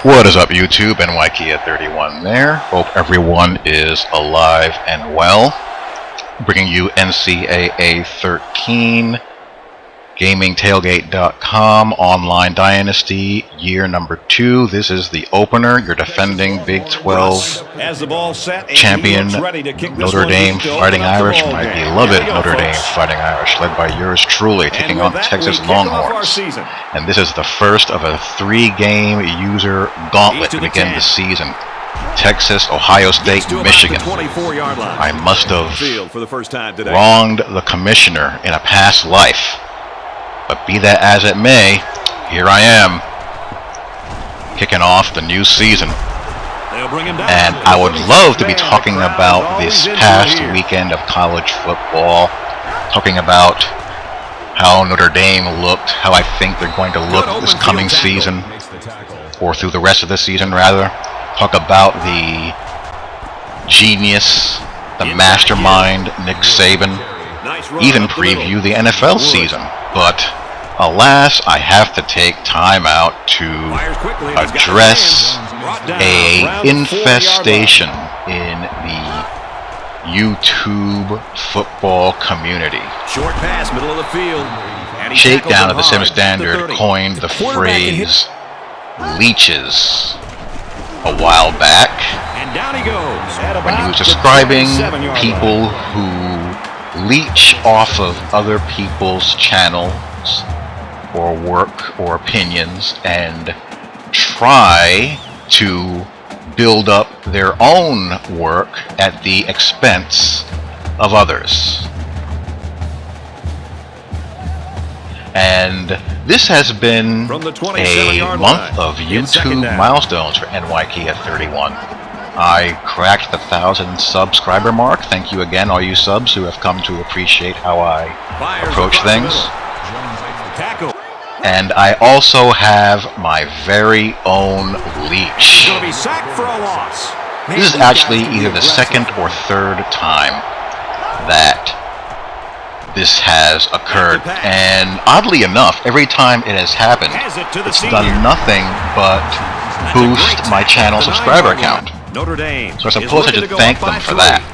What is up, YouTube? Ncaa31 there. Hope everyone is alive and well. Bringing you Ncaa 13, GamingTailgate.com, Online Dynasty, year number 2. This is the opener. Your defending Big 12 champion Notre Dame Fighting Irish, my beloved Notre Dame Fighting Irish, led by yours truly, taking on Texas Longhorns. And this is the first of a 3-game user gauntlet to begin the season. Texas, Ohio State, Michigan. I must have wronged the commissioner in a past life. But be that as it may, here I am, kicking off the new season. And I would love to be talking about this past weekend of college football, talking about how Notre Dame looked, how I think they're going to look this coming season, or through the rest of the season rather. Talk about the genius, the mastermind, Nick Saban, even preview the NFL season. But alas, I have to take time out to address a infestation in the YouTube football community. Short pass, middle of the field. Shakedown of the Sim Standard coined the phrase leeches a while back when he was describing people who leech off of other people's channels or work or opinions and try to build up their own work at the expense of others. And this has been a month of YouTube milestones for Ncaa31. I cracked the 1,000 subscriber mark. Thank you again, all you subs who have come to appreciate how I approach things. And I also have my very own Leech. This is actually either the second or third time that this has occurred, and oddly enough, every time it has happened, it's done nothing but boost my channel subscriber count. So I suppose I should thank them for that.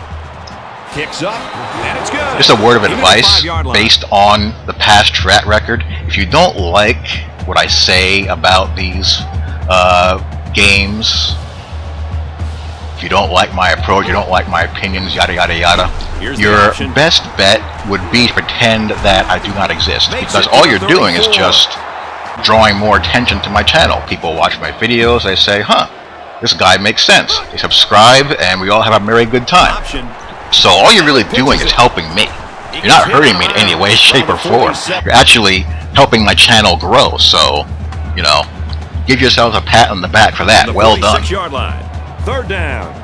Just a word of advice based on the past track record. If you don't like what I say about these games, if you don't like my approach, you don't like my opinions, yada yada yada, your best bet would be to pretend that I do not exist, because all you're doing is just drawing more attention to my channel. People watch my videos, they say, huh, this guy makes sense. They subscribe, and we all have a very good time. So all you're really doing is helping me. You're not hurting me in any way, shape, or form. You're actually helping my channel grow. So, you know, give yourselves a pat on the back for that. Well done. Third down.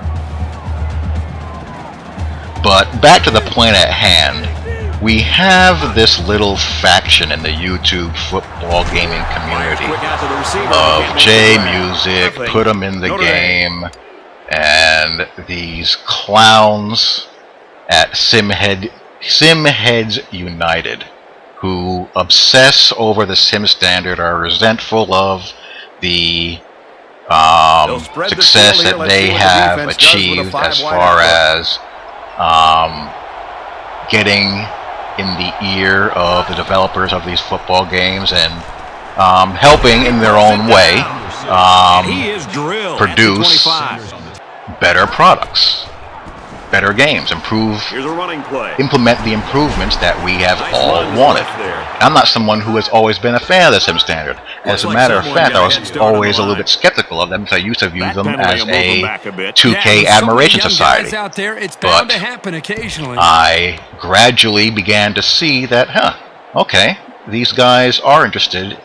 But back to the point at hand. We have this little faction in the YouTube football gaming community of J Music, Put 'em in the Game, and these clowns at Simheads United who obsess over the Sim Standard, are resentful of the success that they have achieved as far as getting in the ear of the developers of these football games and helping in their own way produce better products, better games, implement the improvements that we have all wanted. I'm not someone who has always been a fan of the Sim Standard. As a matter of fact, I was always a little bit skeptical of them because I used to view them as a 2K admiration society. But I gradually began to see that, okay, these guys are interested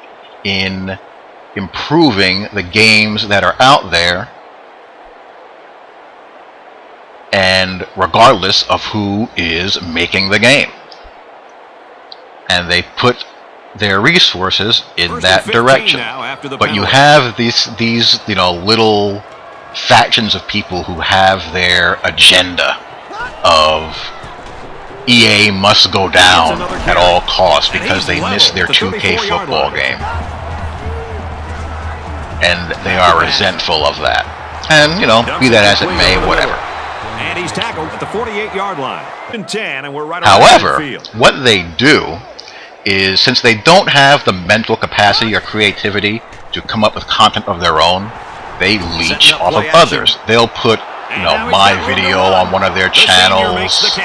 in improving the games that are out there, and regardless of who is making the game. And they put their resources in that direction. But you have these little factions of people who have their agenda of EA must go down at all costs because they missed their 2K football game. and they are resentful of that. And, you know, be that as it may, whatever. And he's tackled at the 48-yard line. Ncaa, and we're right on However, the field. what they do is, since they don't have the mental capacity or creativity to come up with content of their own, they leech off of others. They'll put, you know, my video on one of their channels,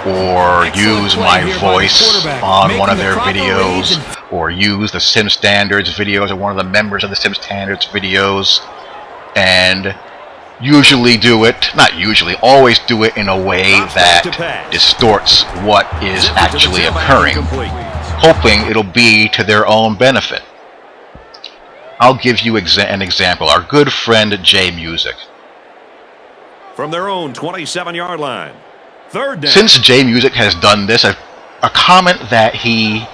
or use my voice on one of their videos, or use the Sim Standards videos or one of the members of the Sim Standards videos, and usually do it, not usually, always do it in a way that distorts what is actually occurring, hoping it'll be to their own benefit. I'll give you an example. Our good friend J Music. From their own 27-yard line. Third down. Since J Music has done this, a comment that he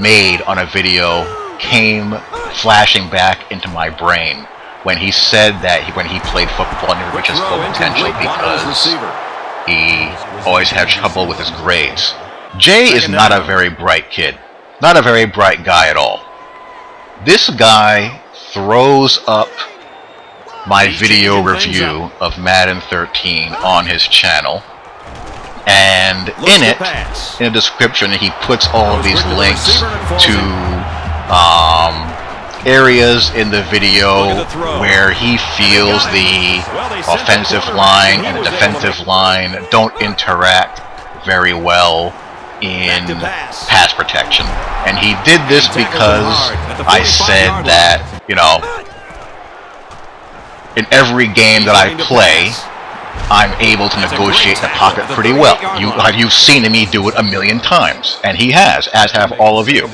made on a video came flashing back into my brain when he said that when he played football, never reached his full potential because he always had trouble with his grades. Jay is not a very bright kid. Not a very bright guy at all. This guy throws up my video review of Madden 13 on his channel, and in it, in the description, he puts all of these links to areas in the video where he feels the offensive line and the defensive line don't interact very well in pass protection. And he did this because I said that, you know, in every game that I play, I'm able to negotiate the pocket pretty well. You've seen me do it a million times, and he has, as have all of you.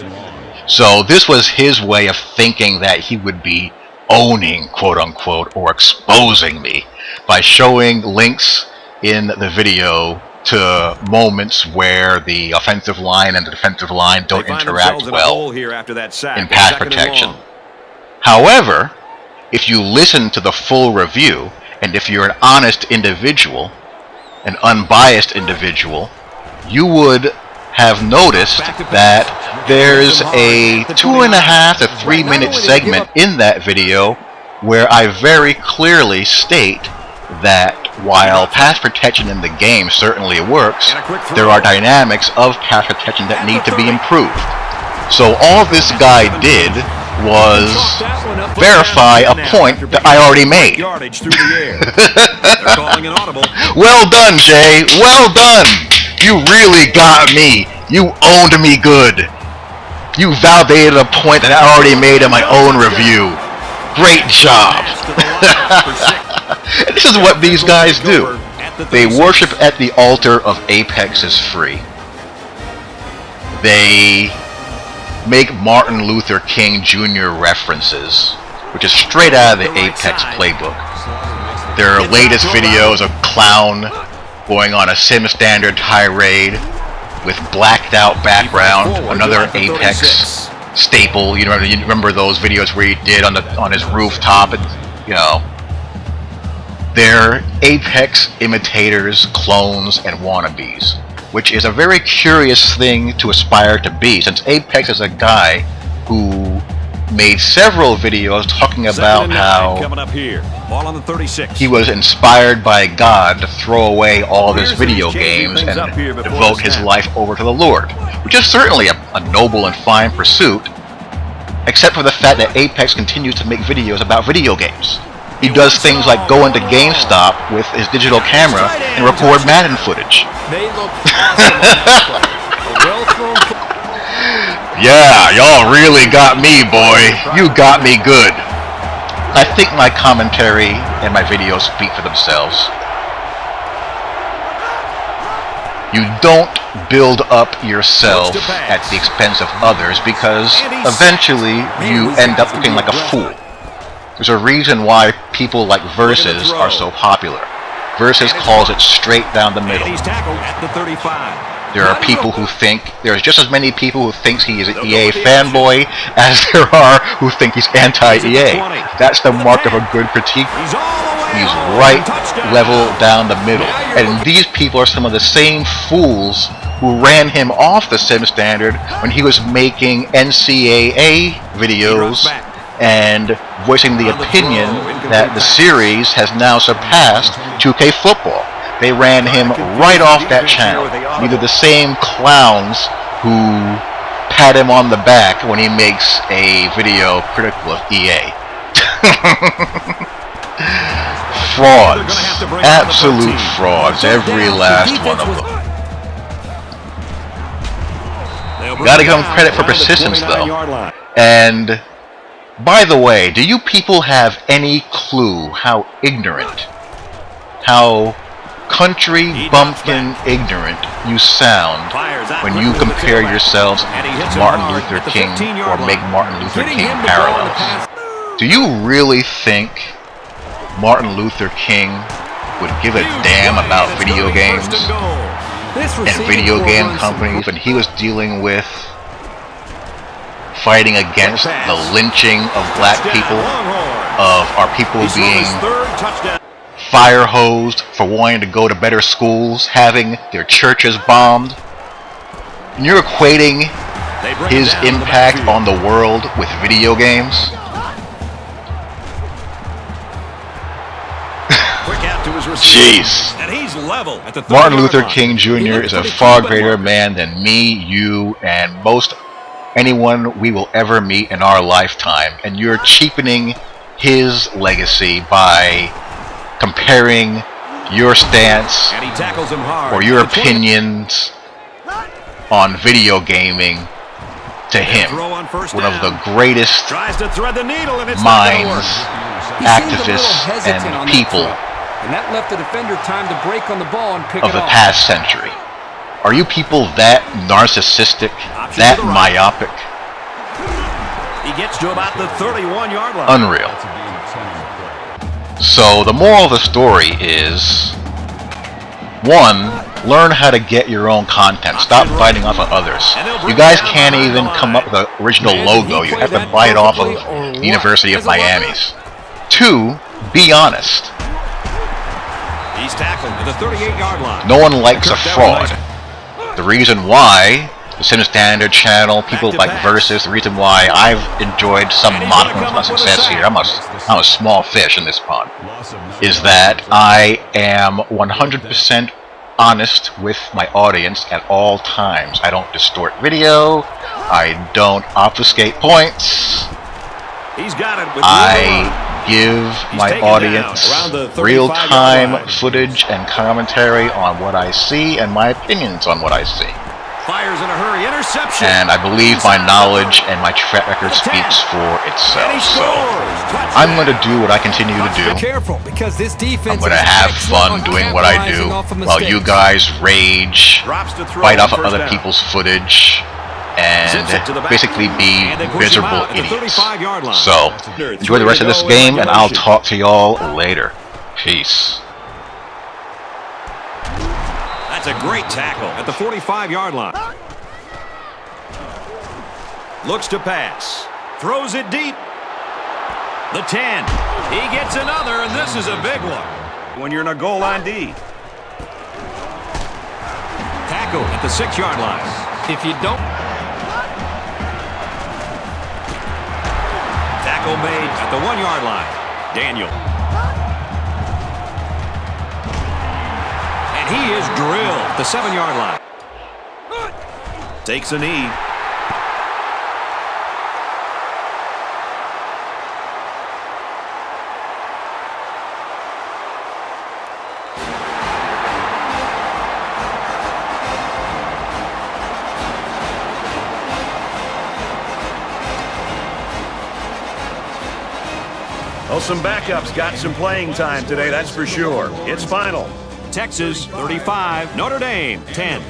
So this was his way of thinking that he would be owning, quote-unquote, or exposing me by showing links in the video to moments where the offensive line and the defensive line don't interact well in pass protection. However, if you listen to the full review, and if you're an honest individual, an unbiased individual, you would have noticed that there's a 2.5 to 3 minute segment in that video where I very clearly state that while pass protection in the game certainly works, there are dynamics of pass protection that need to be improved. So all this guy did was verify a point that I already made. Well done, Jay. Well done. You really got me. You owned me good. You validated a point that I already made in my own review. Great job. And this is what these guys do. They worship at the altar of Apex is free. They make Martin Luther King Jr. references, which is straight out of the Apex playbook. Their latest video is a clown going on a Sim Standard tirade with blacked out background, another Apex staple. You remember those videos where he did on his rooftop, and you know, they're Apex imitators, clones, and wannabes, which is a very curious thing to aspire to be, since Apex is a guy who made several videos talking about how he was inspired by God to throw away all of his video games and devote his life over to the Lord, which is certainly a noble and fine pursuit, except for the fact that Apex continues to make videos about video games. He does things like go into GameStop with his digital camera and record Madden footage. Yeah, y'all really got me, boy. You got me good. I think my commentary and my videos speak for themselves. You don't build up yourself at the expense of others, because eventually you end up looking like a fool. There's a reason why people like Versus are so popular. Versus calls it straight down the middle. There are people who think, there's just as many people who think he is an EA fanboy as there are who think he's anti-EA. That's the mark of a good critique. He's right level down the middle. And these people are some of the same fools who ran him off the Sim Standard when he was making NCAA videos and voicing the opinion that the series has now surpassed 2K football. They ran him right off that channel. These are the same clowns who pat him on the back when he makes a video critical of EA. Frauds. Absolute frauds. Every last one of them. Gotta give them credit for persistence, though. And, by the way, do you people have any clue how ignorant, how country bumpkin ignorant you sound when you compare yourselves to Martin Luther King or make Martin Luther King parallels? Do you really think Martin Luther King would give a damn about video games and video game companies when he was dealing with fighting against the lynching of black people, of our people being fire-hosed for wanting to go to better schools, having their churches bombed? And you're equating his impact on the world with video games? Jeez. Martin Luther King Jr. is a far greater man than me, you, and most anyone we will ever meet in our lifetime. And you're cheapening his legacy by comparing your stance or your opinions on video gaming to him, one of the greatest minds, activists, and people and that left the defender time to break on the ball and pick of the past century. Are you people that narcissistic, that myopic? He gets to about the 31-yard line. Unreal. So the moral of the story is, 1, learn how to get your own content. Stop biting off of others. You guys can't even come up with the original logo. You have to buy it off of the University of Miami's. 2, be honest. He's tackled at the 38-yard line. No one likes a fraud. The reason why the Sim Standard channel, people like Versus, the reason why I've enjoyed some modicum of my success here, I'm a small fish in this pond, is that I am 100% honest with my audience at all times. I don't distort video. I don't obfuscate points. He's got it with I give my audience real-time footage and commentary on what I see and my opinions on what I see. Fires in a hurry, interception. And I believe my knowledge and my track record speaks for itself. So I'm going to do what I continue to do. I'm going to have fun doing what I do while you guys rage, bite off of other people's footage, and basically be miserable idiots. So, enjoy the rest of this game, and I'll talk to y'all later. Peace. That's a great tackle at the 45-yard line. Looks to pass. Throws it deep. The 10. He gets another, and this is a big one when you're in a goal line D. Tackle at the 6-yard line. If you don't... Tackle made at the 1-yard line. Daniel. And he is drilled at the 7-yard line. Takes a knee. Well, some backups got some playing time today, that's for sure. It's final. Texas 35, Notre Dame 10.